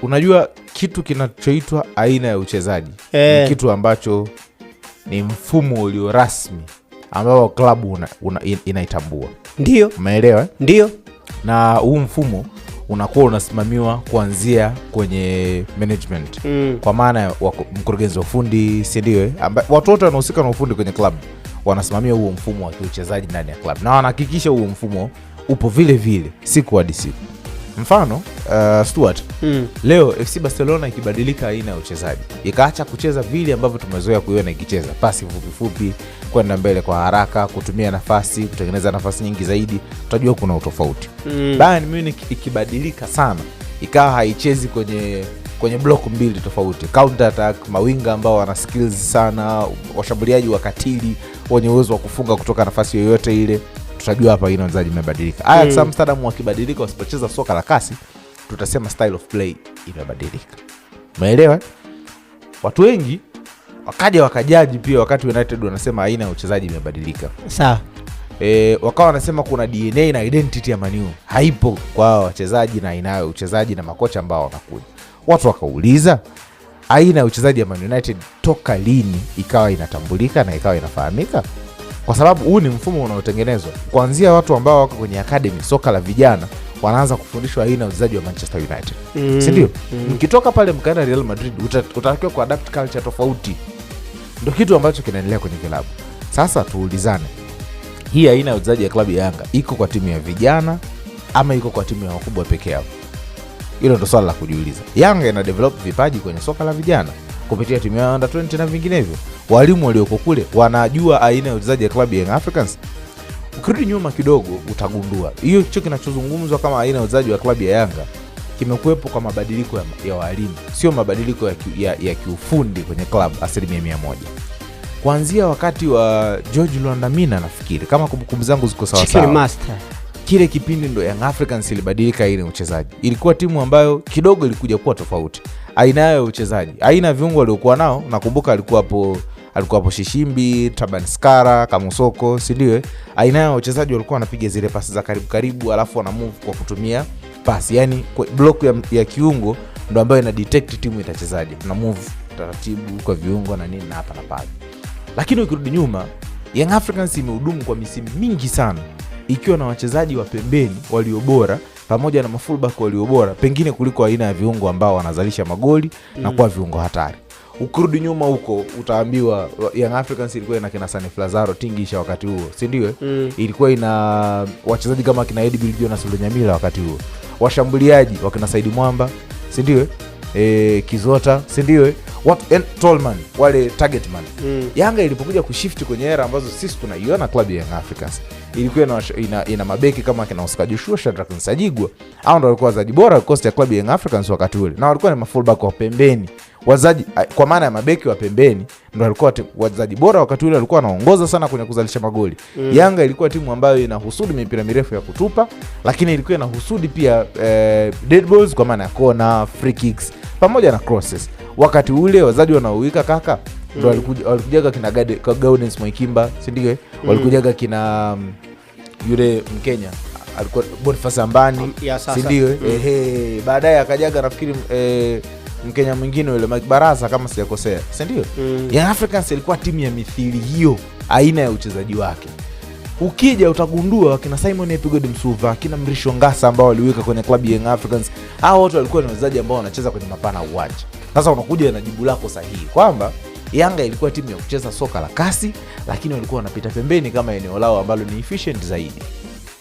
unajua kitu kinachoitwa aina ya uchezaji ni kitu ambacho ni mfumo ulio rasmi ambao klabu inaitambua. Ndio. Umeelewa? Ndio. Na huu mfumo unakuwa unasimamiwa kuanzia kwenye management. Kwa maana ya mkurugenzi wa ufundi, si ndio? Watu wote wanaohusika na ufundi kwenye klabu wanasimamia huo mfumo wa kiuchezaji ndani ya klabu. Na wanahakikisha huo mfumo upo vile vile siku hadi siku. Mfano, Stuart, leo FC Barcelona ikibadilika aina ya uchezaji, ikaacha kucheza vile ambavyo tumezoea kuiona ikicheza, pasi fupi fupi, kwenda mbele kwa haraka, kutumia nafasi, kutengeneza nafasi nyingi zaidi, tutajua kuna utofauti. Bayern Munich ikibadilika sana, ikawa haichezi kwenye block mbili tofauti, counter attack, mawinga ambao wana skills sana, washambuliaji wakatili wenye uwezo wa kufunga kutoka nafasi yoyote ile, tutajua hapa aina ya uchezaji imebadilika. Ajax Amsterdam wakibadirika, wasipocheza soka la kasi, tutasema style of play imebadilika. Umeelewa? Watu wengi wakaja wakajaji pia wakati United wanasema aina ya uchezaji imebadilika. Sawa. Wakawa wanasema kuna DNA na identity ya Man U haipo kwa wachezaji na aina ya uchezaji na makocha ambao wanakuja. Watu wakauliza, aina ya uchezaji ya Man United toka lini ikawa inatambulika na ikawa inafahamika? Kwa sababu huu ni mfumo unaotengenezwa kuanzia watu ambao wako kwenye academy, soka la vijana, wanaanza kufundishwa aina ya uchezaji wa Manchester United. Si ndio? Mkitoka pale mkaenda Real Madrid, utatakiwa kuadapt culture tofauti. Ndio kitu ambacho kinaendelea kwenye klabu. Sasa tuulizane, hii aina ya uchezaji ya klabu ya Yanga iko kwa timu ya vijana ama iko kwa timu ya wakubwa peke yao? Hilo ndio swali la kujiuliza. Yanga ina develop vipaji kwenye soka la vijana kupitia timu ya under 20 na vinginevyo. Walimu walioko kule wanajua aina ya uchezaji ya klabu ya Young Africans. Ukirudi nyuma kidogo utagundua hiyo hicho kinachozungumzwa kama aina ya uchezaji wa klabu ya Yanga kimekuwepo kwa mabadiliko ya walimu, sio mabadiliko ya kiufundi kwenye klabu 100%. Kuanzia wakati wa George Luandamina, nafikiri kama kumbukumbu zangu ziko sawa sawa, kile kipindi ndo Young Africans ilibadilika aina ya uchezaji. Ilikuwa timu ambayo kidogo ilikuja kuwa tofauti. Aina ya uchezaji, aina ya viungo waliokuwa nao, nakumbuka alikuwa hapo Shishimbi, Tabanskara, Kamusoko, si ndio? Aina ya uchezaji walikuwa wanapiga zile pasi za karibu alafu wana move kwa kutumia pasi. Yaani block ya kiungo ndo ambayo ina detect timu itachezaje. Tuna move taratibu kwa viungo na nini na hapa na pale. Lakini ukirudi nyuma, Young Africans imehudumu kwa misimu mingi sana ikiwa na wachezaji wa pembeni walio bora pamoja na mafullback walio bora pengine kuliko aina ya viungo ambao wanazalisha magoli na kuwa viungo hatari. Ukirudi nyuma huko utaambiwa Young Africans ilikuwa ina kina Sane Lazaro Tingisha wakati huo, si ndio? Ilikuwa ina wachezaji kama kina Eddie Billy Jonas Lunyamila wakati huo. Washambuliaji wakina Saidi Mwamba, si ndio? Kizota, si ndio? Tolman, wale target man. Yanga ilipokuja kushift kwenye era ambazo sisi tunaiona klabu ya Young Africans, ilikuwa ina mabeki kama kina Oscar Joshua, Shadrack Nsajigwa. Hao ndio walikuwa wachezaji bora kwa ya klabu ya Young Africans wakati ule. Na walikuwa ni mafullback wa pembeni. Wachezaji kwa maana ya mabeki wa pembeni ndio walikuwa wachezaji bora wakati ule, walikuwa wanaongoza sana kwenye kuzalisha magoli. Yanga ilikuwa timu ambayo inahusudi mipira mirefu ya kutupa, lakini ilikuwa inahusudi pia dead balls kwa maana ya corner, free kicks pamoja na crosses. Wakati ule wachezaji wanaoika kaka ndio walikujaga kina Gaudens Moikimba, si ndio? Walikujaga kina yule Mkenya alikuwa Boniface Ambani, si ndio? Baadaye akajaga nafikiri Mkenya mwingine yule Mike Baraza kama sijakosea, si ndio? Young Africans ilikuwa timu ya mithili hiyo aina ya uchezaji wake. Ukija utagundua wakina Simon Epigodi Msuva, kina Mrisho Ngasa ambao waliweka kwenye klabu ya Young Africans, hao wote walikuwa ni wachezaji ambao wanacheza kwenye mapana uwanja. Sasa unakuja na jibu lako sahihi kwamba Yanga ilikuwa timu ya kucheza soka la kasi, lakini walikuwa wanapita pembeni kama eneo lao ambalo ni efficient zaidi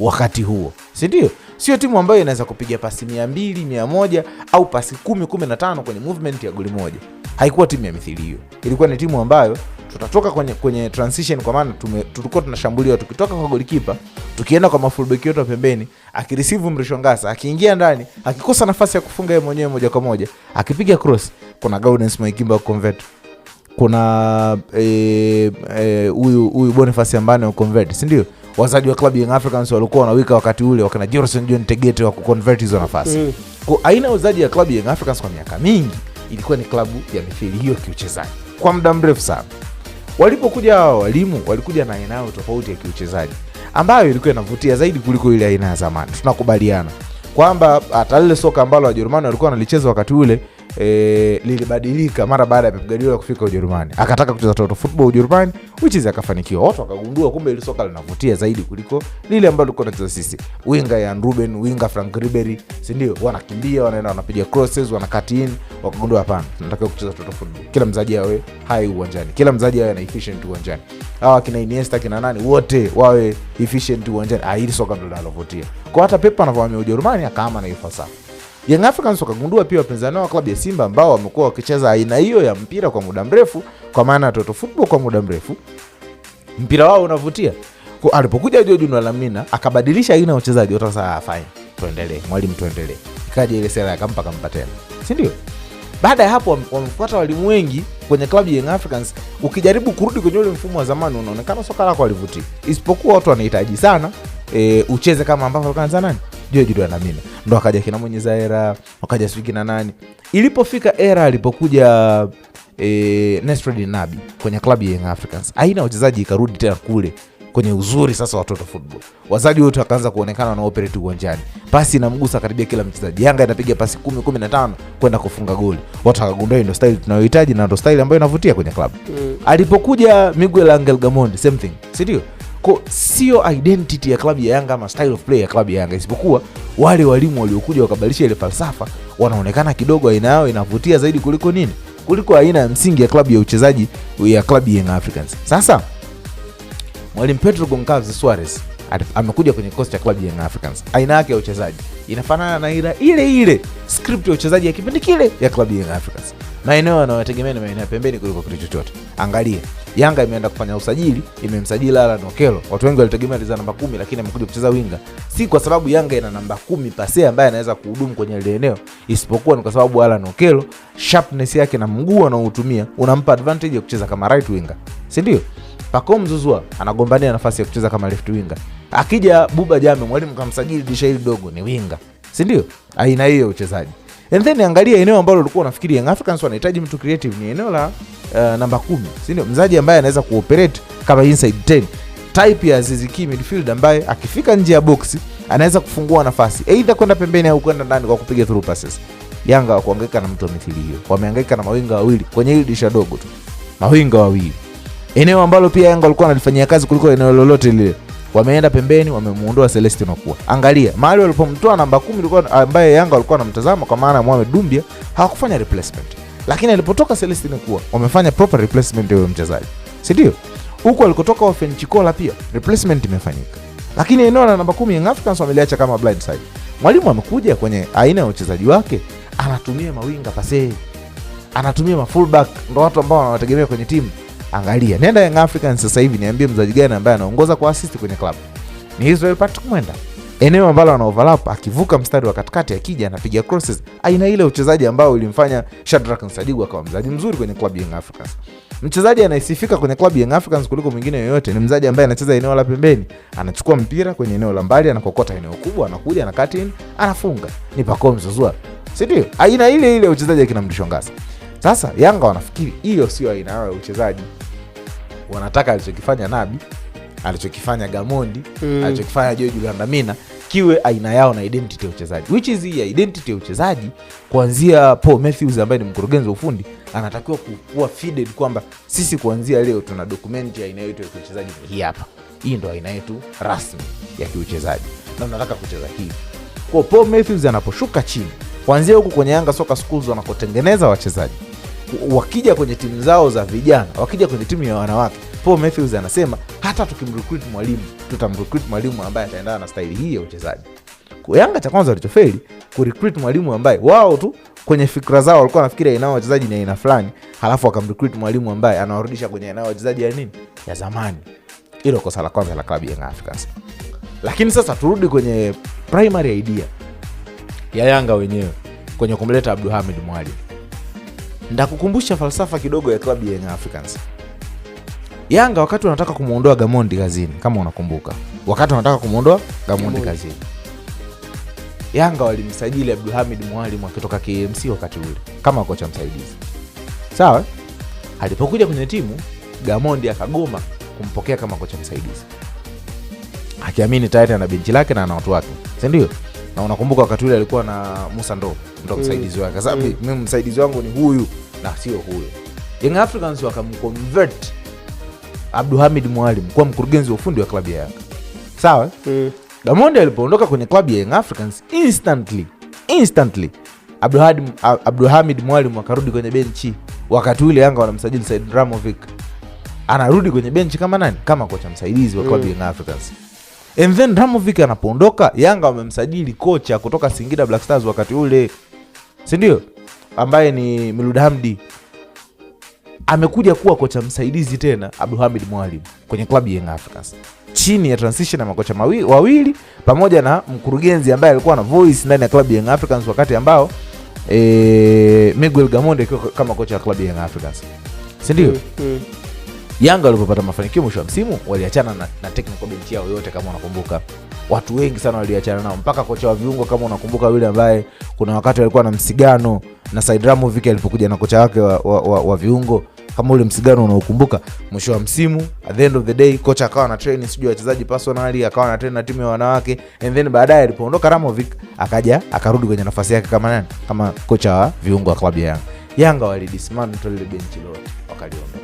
wakati huo, si ndio? Sio timu ambayo inaweza kupiga pasi 200, 100 au pasi 10, 15 kwenye movement ya goli moja. Haikuwa timu ya mithili hiyo. Ilikuwa ni timu ambayo tutatoka kwenye transition, kwa maana tulikuwa tunashambulia tukitoka kwa goalkeeper, tukienda kwa mafullback yote pembeni, akireceive Mrisho Ngasa, akiingia ndani, akikosa nafasi ya kufunga yeye mwenyewe moja kwa moja, akipiga cross, kuna Gaudens Moikimba convert. Kuna huyu Boniface Ambani convert, si ndio? Wachezaji wa klabu ya Young Africans walikuwa wanawika wakati ule, wakina Jerson John Tegete wa kuconvert hizo nafasi. Kwa aina ya uchezaji ya klabu ya Young Africans kwa miaka mingi ilikuwa ni klabu ya mithili hiyo kiuchezaji kwa muda mrefu sana. Walipokuja hao walimu, walikuja na aina yao tofauti ya kiuchezaji ambayo ilikuwa inavutia zaidi kuliko ile aina ya zamani. Tunakubaliana. kwamba hata lile soka ambalo Wajerumani walikuwa wanalicheza wakati ule lilibadilika mara baada ya Pep Guardiola kufika Ujerumani. Akataka kucheza total football Ujerumani, which is akafanikiwa. Watu wakagundua kumbe ile soka linavutia zaidi kuliko lile ambalo tulikuwa tunacheza sisi. Winga ya Ruben, winga Frank Ribery, si ndio? Wanakimbia, wanaenda wanapiga crosses, wana-cut in, wakagundua hapana, tunataka kucheza total football. Kila mchezaji awe hai uwanjani. Kila mchezaji awe na efficient uwanjani. Hawa kina Iniesta kina nani wote wawe efficient uwanjani. Hili soka ndio linalovutia. Kwa hata Pep anapohamia Ujerumani akaama na hiyo falsafa. Young Africans wakagundua pia wapinzani wa klabu ya Simba ambao wamekuwa wakicheza aina hiyo ya mpira kwa muda mrefu, kwa maana total football kwa muda mrefu, mpira wao unavutia. Kwa alipokuja George Lamina akabadilisha aina ya uchezaji, watu sasa fine, tuendelee, mwalimu tuendelee. Ikaja ile sera akampa tena. Si ndio? Baada ya hapo wamefuata walimu wengi kwenye klabu ya Young Africans. Ukijaribu kurudi kwenye ule mfumo wa zamani unaonekana soka lako halivutii. Isipokuwa watu wanahitaji sana ucheze kama ambavyo walikuwa nani? George Lamina. Ndo akaja kina Mwenyeza era, wakaja Swiki na nani. Ilipofika era alipokuja Nasreddine Nabi kwenye klabu ya Young Africans, aina ya uchezaji ikarudi tena kule kwenye uzuri sasa wa total football. Wazaji wote wakaanza kuonekana na operate uwanjani. Pasi inamgusa karibia kila mchezaji. Yanga inapiga pasi 10-15 kwenda kufunga goli. Watu wakagundua ndio style tunayohitaji na ndio style ambayo inavutia kwenye klabu. Alipokuja Miguel Angel Gamondi, same thing. Si ndio? Kwa sio identity ya klabu ya Yanga ama style of play ya klabu ya Yanga, isipokuwa wale walimu waliokuja wakabadilisha ile falsafa, wanaonekana kidogo aina yao inavutia zaidi kuliko nini? Kuliko aina ya msingi ya klabu ya uchezaji ya klabu ya Young Africans. Sasa Mwalimu Pedro Goncalves Suarez amekuja kwenye kikosi cha klabu ya Young Africans. Aina yake ya uchezaji inafanana na ile script ya uchezaji ya kipindi kile ya klabu ya Young Africans. Maeneo yanayotegemea ni maeneo pembeni kuliko kitu chochote. Angalia, Yanga imeenda kufanya usajili, imemsajili Alan Okello. Watu wengi walitegemea aliza namba 10 lakini amekuja kucheza winga. Si kwa sababu Yanga ina namba 10 pase ambaye anaweza kuhudumu kwenye ile eneo, isipokuwa ni kwa sababu Alan Okello sharpness yake na mguu anaotumia unampa advantage ya kucheza kama right winger. Si ndio? Pacome Zouzoua anagombania nafasi ya kucheza kama left winger. Akija Buba Jame, mwalimu kamsajili disha hili dogo, ni winga. Si ndio? Aina hiyo uchezaji. And then angalia eneo ambalo ulikuwa unafikiri Young Africans wanahitaji mtu creative, ni eneo la namba 10. Si ndio? Mchezaji ambaye anaweza kuoperate kama inside 10. Type ya Aziz Ki midfield ambaye akifika nje ya box anaweza kufungua nafasi, either kwenda pembeni au kwenda ndani kwa kupiga through passes. Yanga wakuhangaika na mtu wa mithili hiyo. Wamehangaika na mawinga wawili kwenye hili disha dogo tu. Mawinga wawili. Eneo ambalo pia Yanga walikuwa wanalifanyia kazi kuliko eneo lolote lile. Wameenda pembeni, wamemuondoa Celestino Kuwa. Angalia, mahali walipomtoa namba 10 ilikuwa ambaye Yanga walikuwa wanamtazama kwa maana Mohamed Dumbia, hawakufanya replacement. Lakini alipotoka Celestino Kuwa, wamefanya proper replacement ya mchezaji. Si ndio? Huko alikotoka Ofen Chikola pia replacement imefanyika. Lakini eneo la namba 10 Young Africans wameliacha kama blind side. Mwalimu amekuja kwenye aina ya uchezaji wake, anatumia mawinga pase. Anatumia ma fullback, ndio watu ambao wanawategemea kwenye timu. Angalia, nenda Young Africans sasa hivi niambie mchezaji gani ambaye anaongoza kwa assist kwenye club. Ni Israel Patrick Mwenda. Eneo ambalo ana overlap, akivuka mstari wa katikati akija anapiga crosses. Aina ile uchezaji ambao ulimfanya Shadrack Nsadigu akawa mchezaji mzuri kwenye club ya Young Africans. Mchezaji anayesifika kwenye club ya Young Africans kuliko mwingine yoyote ni mchezaji ambaye anacheza eneo la pembeni. Anachukua mpira kwenye eneo la mbali, anakokota eneo kubwa, anakuja na cut in, anafunga. Ni Pacome Zouzoua. Si ndio? Aina ile uchezaji akina Mdishongasa. Sasa Yanga wanafikiri hiyo sio aina yao ya uchezaji. Wanataka alichokifanya Nabi, alichokifanya Gamondi, alichokifanya George Lamina kiwe aina yao na identity ya uchezaji. Which is hii identity ya uchezaji kuanzia Paul Matthews ambaye ni mkurugenzi wa ufundi anatakiwa kuwa feeded kwamba sisi kuanzia leo tuna document ya aina yetu ya uchezaji hii hapa. Hii ndio aina yetu rasmi ya kiuchezaji. Na tunataka kucheza hivi. Kwa Paul Matthews anaposhuka chini, kuanzia huko kwenye Yanga Soccer Schools wanakotengeneza wachezaji, wakija kwenye timu zao za vijana, wakija kwenye timu ya wanawake, Paul Matthews anasema hata tukimrecruit mwalimu, tutamrecruit mwalimu ambaye ataendana na staili hii ya uchezaji. Kwa Yanga cha kwanza walichofeli kurecruit mwalimu ambaye wao tu kwenye fikra zao walikuwa wanafikiri aina wachezaji ni aina fulani, halafu wakamrecruit mwalimu ambaye anawarudisha kwenye aina wachezaji ya nini? Ya zamani. Hilo kosa la kwanza la klabu ya Young Africans. Lakini sasa turudi kwenye primary idea ya Yanga wenyewe kwenye kumleta Abdulhamid Mwalimu. Ndakukumbusha falsafa kidogo ya klabu ya Young Africans. Yanga wakati wanataka kumuondoa Gamondi kazini, kama unakumbuka, wakati wanataka kumuondoa Gamondi kazini, Yanga walimsajili Abdulhamid Mwalimu akitoka KMC wakati ule kama kocha msaidizi. Sawa? Alipokuja kwenye timu, Gamondi akagoma kumpokea kama kocha msaidizi, akiamini tayari ana benchi lake na ana watu wake. Si ndio? na unakumbuka wakati ule alikuwa na Musa ndo msaidizi wake. Sasa mimi msaidizi wangu ni huyu na sio huyu. Young Africans wakamconvert Abdulhamid Mwalimu kuwa mkurugenzi wa ufundi wa klabu ya Yanga. Sawa? Gamondi alipoondoka kwenye klabu ya Young Africans, instantly Abdulhamid Mwalimu akarudi kwenye benchi. Wakati ule Yanga wanamsajili Said Ramovic, anarudi kwenye benchi kama nani? Kama kocha msaidizi wa klabu ya Young Africans. And then Ramovic anapoondoka, Yanga wamemsajili kocha kutoka Singida Black Stars wakati ule, si ndio? Ambaye ni Milud Hamdi. Amekuja kuwa kocha msaidizi tena Abdulhamid Mwalimu kwenye klabu ya Young Africans, chini ya transition ya makocha wawili pamoja na mkurugenzi ambaye alikuwa na voice ndani ya klabu ya Young Africans wakati ambao Miguel Gamondi akiwa kama kocha wa klabu ya Young Africans, si ndio? Yanga walipopata mafanikio mwisho wa msimu waliachana na technical bench yao yote. Kama unakumbuka, watu wengi sana waliachana nao, mpaka kocha wa viungo kama unakumbuka yule ambaye kuna wakati alikuwa na msigano na Said Ramovic alipokuja na kocha wake wa viungo, kama ule msigano unaokumbuka. Mwisho wa msimu, at the end of the day, kocha akawa na train sijui wachezaji personally, akawa na train na timu ya wanawake, and then baadaye alipoondoka Ramovic akaja akarudi kwenye nafasi yake kama nani? Kama kocha wa viungo wa klabu ya Yanga. Yanga walidismantle ile benchi lote wakaliondoka.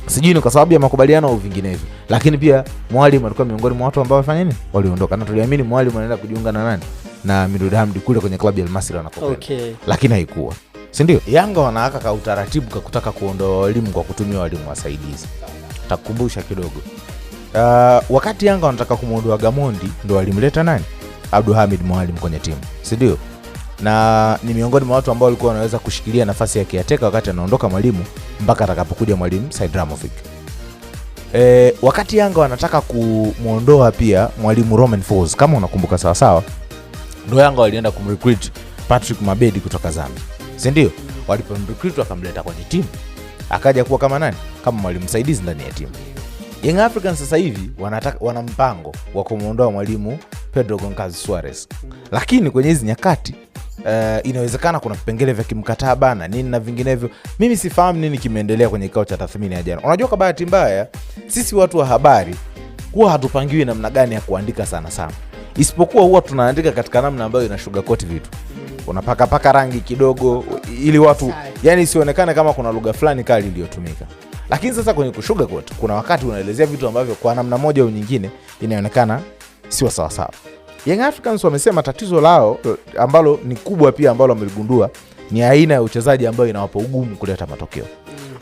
Sijui ni kwa sababu ya makubaliano au vinginevyo, lakini pia Mwalimu alikuwa miongoni mwa watu ambao wafanya nini? Waliondoka. Na tuliamini Mwalimu anaenda kujiunga na nani? Na Milud Hamdi kule kwenye klabu ya Al Masry anakokwenda. Lakini haikuwa. Si ndio? Yanga wanaaka ka utaratibu kwa kutaka kuondoa walimu kwa kutumia walimu wasaidizi. Takukumbusha kidogo. Wakati Yanga wanataka kumuondoa Gamondi, ndio walimleta nani? Abdulhamid Mwalimu kwenye timu. Si ndio? Na ni miongoni mwa watu ambao walikuwa wanaweza kushikilia nafasi ya kiateka wakati anaondoka Mwalimu mpaka atakapokuja mwalimu Said Ramovic. Wakati Yanga wanataka kumuondoa pia mwalimu Romain Folz, kama unakumbuka sawa sawa, ndio Yanga walienda kumrecruit Patrick Mabedi kutoka Zambia. Si ndio? Walipomrecruit wakamleta kwenye timu, akaja kuwa kama nani? Kama mwalimu msaidizi ndani ya timu. Young Africans sasa hivi wana mpango wa kumuondoa mwalimu Pedro Goncalves Suarez. Lakini kwenye hizi nyakati inawezekana kuna vipengele vya kimkataba na nini na vinginevyo. Mimi sifahamu nini kimeendelea kwenye kikao cha tathmini ya jana. Unajua, kwa bahati mbaya sisi watu wa habari huwa hatupangiwi namna gani ya kuandika sana, isipokuwa huwa tunaandika katika namna ambayo ina sugarcoat vitu. Unapaka rangi kidogo ili watu yani isionekane kama kuna lugha fulani kali iliyotumika. Lakini sasa kwenye kusugarcoat kuna wakati unaelezea vitu ambavyo kwa namna moja au nyingine inaonekana sio sawa sawa. Young Africans wamesema tatizo lao ambalo ni kubwa pia ambalo wameligundua ni aina ya uchezaji ambayo inawapa ugumu kuleta matokeo.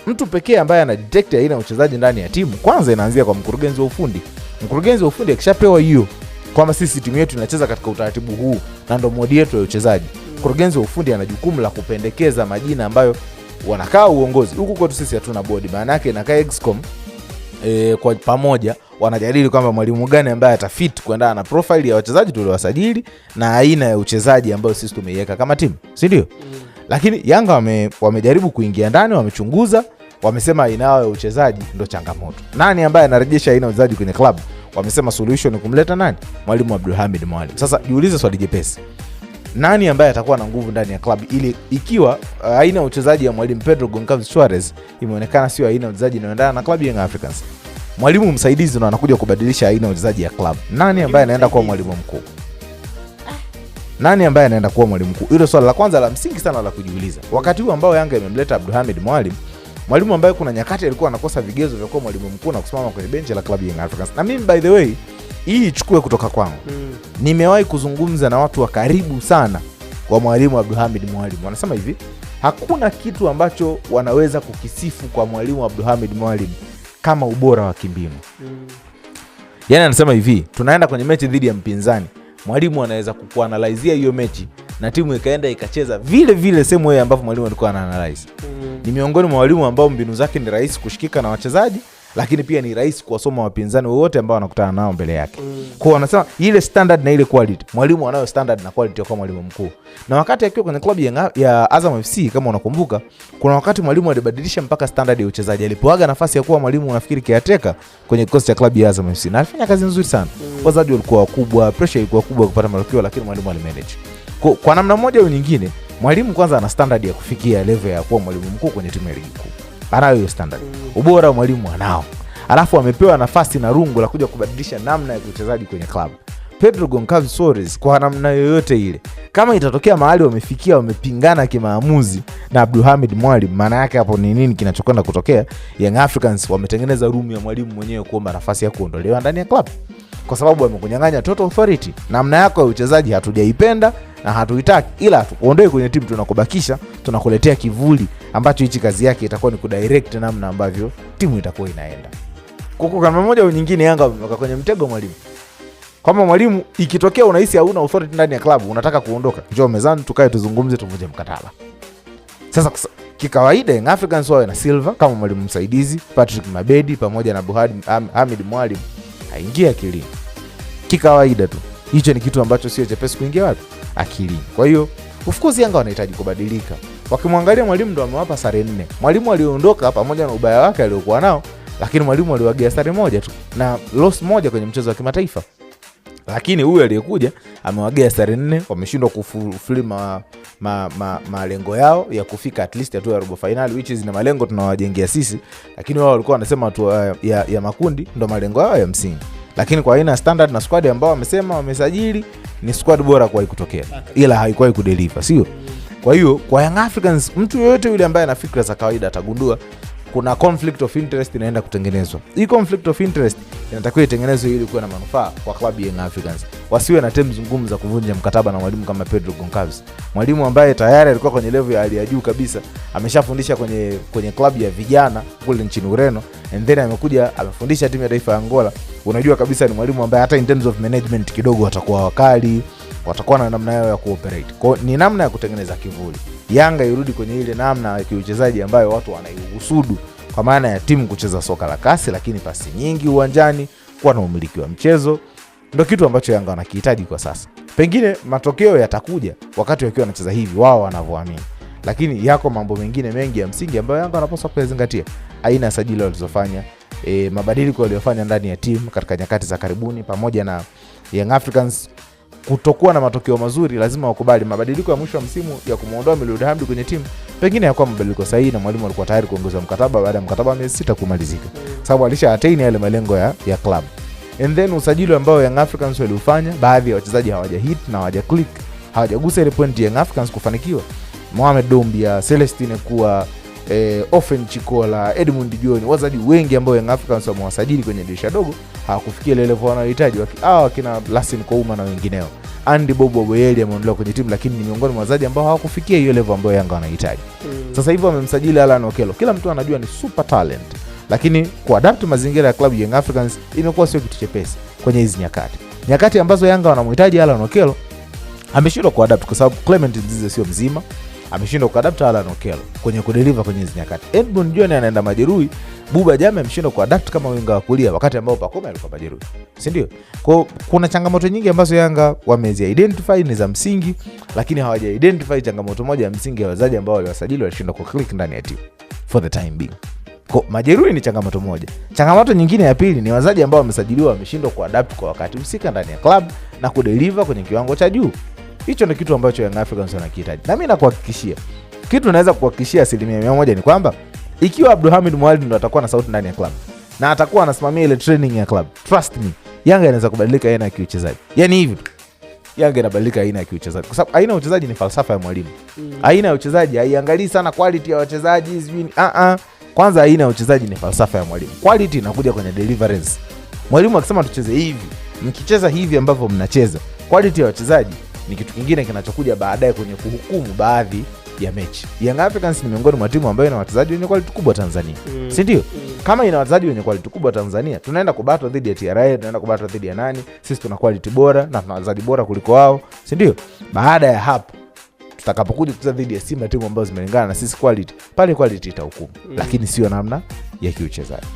Mtu pekee ambaye ana detect aina ya uchezaji ndani ya timu, kwanza inaanzia kwa mkurugenzi wa ufundi. Mkurugenzi wa ufundi akishapewa hiyo kwamba sisi timu yetu inacheza katika utaratibu huu na ndio modi yetu ya uchezaji, mkurugenzi wa ufundi ana jukumu la kupendekeza majina ambayo wanakaa uongozi. Huku kwetu sisi hatuna bodi, maana yake inakaa Excom kwa pamoja wanajadili kwamba mwalimu gani ambaye atafit kuendana na profile ya wachezaji tuliowasajili na aina ya uchezaji ambayo sisi tumeiweka kama timu, si ndio? Lakini Yanga wamejaribu kuingia ndani, wamechunguza, wamesema aina ya uchezaji ndio changamoto. Nani ambaye anarejesha aina ya uchezaji kwenye club? Wamesema solution ni kumleta nani? Mwalimu Abdulhamid Mwalimu. Sasa jiulize swali jepesi. Nani ambaye atakuwa na nguvu ndani ya club ili ikiwa aina ya uchezaji ya mwalimu Pedro Goncalves Suarez imeonekana sio aina ya uchezaji inayoendana na club ya Young Africans? Mwalimu msaidizi ndo anakuja kubadilisha aina ya uchezaji ya club. Nani ambaye anaenda kuwa mwalimu mkuu? Nani ambaye anaenda kuwa mwalimu mkuu? Hilo swali la kwanza la msingi sana la kujiuliza. Wakati huu ambao Yanga imemleta Abdulhamid mwalimu ambaye kuna nyakati alikuwa anakosa vigezo vya kuwa mwalimu mkuu na kusimama kwenye benchi la club ya Young Africans. Na mimi by the way, hii ichukue kutoka kwangu. Nimewahi kuzungumza na watu wa karibu sana wa mwalimu Abdulhamid Mwalimu. Wanasema hivi, hakuna kitu ambacho wanaweza kukisifu kwa mwalimu Abdulhamid Mwalimu kama ubora wa kimbinu. Yaani anasema hivi, tunaenda kwenye mechi dhidi ya mpinzani, mwalimu anaweza kukuanalizia hiyo mechi na timu ikaenda ikacheza vile vile same way ambavyo mwalimu alikuwa anaanalyze. Ni miongoni mwa walimu ambao mbinu zake ni rahisi kushikika na wachezaji, lakini pia ni rahisi kuwasoma wapinzani wote ambao wanakutana nao mbele yake. Kwa wanasema ile standard na ile quality, mwalimu anayo standard na quality kwa mwalimu mkuu. Na wakati akiwa kwenye klabu ya Azam FC, kama unakumbuka, kuna wakati mwalimu alibadilisha mpaka standard ya uchezaji. Alipoaga nafasi ya kuwa mwalimu nafikiri kiateka kwenye kikosi cha klabu ya Azam FC, na alifanya kazi nzuri sana. Wachezaji walikuwa wakubwa, pressure ilikuwa kubwa kupata matokeo, lakini mwalimu alimanage. Kwa namna moja au nyingine, mwalimu kwanza ana standard ya kufikia level ya kuwa mwalimu mkuu kwenye timu ya ligi kuu. Anayo hiyo standard. Ubora wa mwalimu anao. Alafu amepewa nafasi na rungu la kuja kubadilisha namna ya uchezaji kwenye club. Pedro Goncalves Soares kwa namna yoyote ile, kama itatokea mahali wamefikia wamepingana kimaamuzi na Abdulhamid Mwalim, maana yake hapo ni nini kinachokwenda kutokea? Young Africans wametengeneza room ya mwalimu mwenyewe kuomba nafasi ya kuondolewa ndani ya club, kwa sababu wamekunyang'anya total authority. Namna yako ya uchezaji hatujaipenda na hatuitaki, ila tukuondoe kwenye timu, tunakubakisha, tunakuletea kivuli ambacho hichi kazi yake itakuwa ni kudirect namna ambavyo timu itakuwa inaenda. Kuko kama moja au nyingine Yanga wameweka kwenye mtego mwalimu. Kama mwalimu ikitokea unahisi hauna authority ndani ya klabu, unataka kuondoka, njoo mezani tukae tuzungumze, tuvunje mkataba. Sasa kikawaida Young Africans wawe na Silva kama mwalimu msaidizi, Patrick Mabedi pamoja na Hamid Mwalim haingia akilini. Kikawaida tu. Hicho ni kitu ambacho sio chepesi kuingia wapi? Akilini. Kwa hiyo of course Yanga wanahitaji kubadilika. Wakimwangalia mwalimu ndo amewapa sare 4. Mwalimu aliondoka pamoja na ubaya wake aliokuwa nao, lakini mwalimu aliwagia sare 1 tu na loss 1 kwenye mchezo wa kimataifa. Lakini huyu aliyekuja amewagia sare 4, wameshindwa kufuli malengo yao ya kufika at least hatua ya robo finali, which is na malengo tunawajengea sisi, lakini wao walikuwa wanasema hatua ya makundi ndo malengo yao ya msingi. Lakini kwa aina standard na squad ambao wamesema wamesajili ni squad bora kwa kutokea, ila haikuwahi kudeliver, sio? Kwa hiyo kwa Young Africans, mtu yoyote yule ambaye ana fikra za kawaida atagundua kuna conflict of interest inaenda kutengenezwa. Hii conflict of interest inatakiwa itengenezwe ili kuwe na manufaa kwa klabu ya Young Africans. Wasiwe na terms ngumu za kuvunja mkataba na mwalimu kama Pedro Goncalves. Mwalimu ambaye tayari alikuwa kwenye level ya hali ya juu kabisa, ameshafundisha kwenye klabu ya vijana kule nchini Ureno, and then amekuja amefundisha timu ya taifa ya Angola. Unajua kabisa ni mwalimu ambaye hata in terms of management kidogo watakuwa wakali, watakuwa na namna yao ya cooperate. Kwa ni namna ya kutengeneza kivuli. Yanga irudi kwenye ile namna ya kiuchezaji ambayo watu wanaihusudu, kwa maana ya timu kucheza soka la kasi lakini pasi nyingi uwanjani, kuwa na umiliki wa mchezo. Ndio kitu ambacho Yanga wanakihitaji kwa sasa. Pengine matokeo yatakuja wakati wakiwa wanacheza hivi wao wanavyoamini. Lakini yako mambo mengine mengi ya msingi ambayo Yanga wanapaswa kuyazingatia. Aina ya sajili walizofanya, mabadiliko waliyofanya ndani ya timu katika nyakati za karibuni, pamoja na Young Africans kutokuwa na matokeo mazuri. Lazima wakubali mabadiliko ya mwisho wa msimu ya kumuondoa Miloud Hamdi kwenye timu pengine yakuwa mabadiliko sahihi, na mwalimu alikuwa tayari kuongeza mkataba baada ya mkataba wa miezi 6 kumalizika, sababu alisha attain yale malengo ya club. And then usajili ambao Young Africans waliufanya, baadhi ya wachezaji hawaja hit na hawaja click, hawajagusa ile point ya Young Africans kufanikiwa. Mohamed Dombia, Celestine kuwa Ofen Chikola, Edmund John, wachezaji wengi ambao Young Africans wamewasajili kwenye dirisha dogo hawakufikia ile level wanayohitaji. Kina Lasin Kouma na wengineo. Andy Bobo Boyeli ameondolewa kwenye timu, lakini ni miongoni mwa wachezaji ambao hawakufikia hiyo level ambayo Yanga wanahitaji. Sasa hivi wamemsajili Alan Okello. Kila mtu anajua ni super talent, lakini kuadapt mazingira ya klabu Young Africans imekuwa sio kitu chepesi kwenye hizi nyakati ambazo Yanga wanamhitaji Alan Okello. Ameshindwa kuadapt kwa sababu Clement Mzize sio mzima. Ameshindwa kuadapt Alan Okello kwenye kudeliver kwenye hizi nyakati. Edmund John anaenda majeruhi. Buba Jame ameshindwa kuadapt kama winga wa kulia wakati ambao Pacome alikuwa majeruhi, si ndio? Kwa kuna changamoto nyingi ambazo Yanga wamezi identify ni za msingi, lakini hawaja identify changamoto moja ya msingi ya wachezaji ambao waliwasajili walishindwa ku click ndani ya timu for the time being. Kwa majeruhi ni changamoto moja. Changamoto nyingine ya pili ni wachezaji ambao wamesajiliwa wameshindwa kuadapt kwa wakati husika ndani ya club na kudeliver kwenye kiwango cha juu. Hicho ndio kitu ambacho Young Africans wanakihitaji. Na mimi nakuhakikishia, kitu naweza kuhakikishia 100% ni kwamba ikiwa Abdulhamid Mwalim ndo atakuwa na sauti ndani ya club na atakuwa anasimamia ile training ya club, trust me, Yanga inaweza kubadilika aina ya kiuchezaji. Yaani hivi tu, Yanga inabadilika aina ya kiuchezaji, kwa sababu aina ya uchezaji ni falsafa ya mwalimu. Aina ya uchezaji haiangalii sana quality ya wachezaji hivi. Kwanza aina ya uchezaji ni falsafa ya mwalimu. Quality inakuja kwenye deliverance. Mwalimu akisema tucheze hivi, mkicheza hivi ambavyo mnacheza, quality ya wachezaji ni kitu kingine kinachokuja baadaye kwenye kuhukumu baadhi ya mechi. Young Africans ni miongoni mwa timu ambayo ina wachezaji wenye quality kubwa Tanzania. Si ndio? Kama ina wachezaji wenye quality kubwa Tanzania, tunaenda kubattle dhidi ya TRA, tunaenda kubattle dhidi ya nani? Sisi tuna quality bora na tuna wachezaji bora kuliko wao, si ndio? Baada ya hapo tutakapokuja kucheza dhidi ya Simba, timu ambazo zimelingana na sisi quality, pale quality itahukumu. Lakini sio namna ya kiuchezaji.